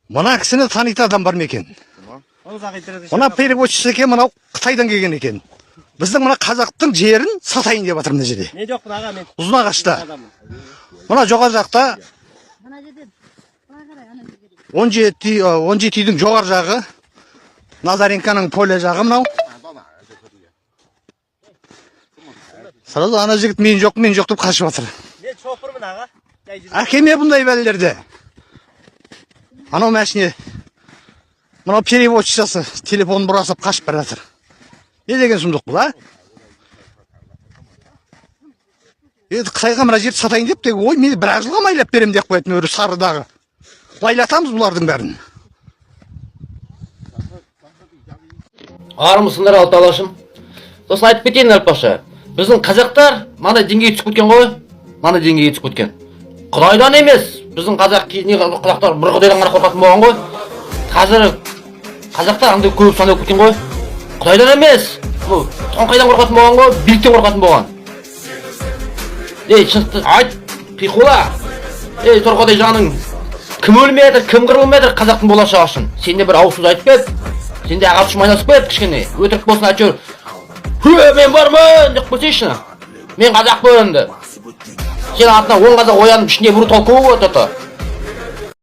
Мына кісіні танитын адам бар ма екен? Мына переводчысы екен, мынау Қытайдан келген екен. Біздің мына қазақтың жерін сатайын деп жатыр мына жерде. Не жоқпын аға мен. Ұзынағашта. Мына жоғары жақта 17 үйдің жоғары жағы, Назаренканың поле жағы мынау. Сразу ана жігіт мен жоқ деп қашып жатыр. Мен шофырмын аға. Әкеме бұндай бәлелерді. Анау мәшіне, мынау переводчысы телефон бұрасып қашып бара жатыр. Не деген сұмдық бұл, а? Енді Қытайға мына жерді сатайын деп, ой, мен бір жылға майлап берем деп қоятын өрі Сарыдағы. Лайлатамыз бұлардың бәрін. Армысыңдар алталашым. Сосын айтып кетейін Әлпаша. Біздің қазақтар мана деңгейге түсіп кеткен ғой. Мана деңгейге түсіп кеткен. Құдайдан емес. Біздің қазақтар бір құдайдан ғана қорқатын болған ғой. Қазір қазақтар андай көп сандап кеткен ғой. Құдайдан емес. Бұл тоңқайдан қорқатын болған ғой, биліктен қорқатын болған. Шықты айт, пиқула. Торқадай жаның. Кім өлмеді, кім қырылмеді қазақтың болашағы үшін. Сен де бір ауыз сөз айтып кет. Сен де ағартушым айналысып кет кішкене. Өтірік болсын әйтеуір. Мен бармын деп қойсайшы. Мен қазақпын деп. Сен артынан 10 қазақ оянып ішінде бір толқуы болады.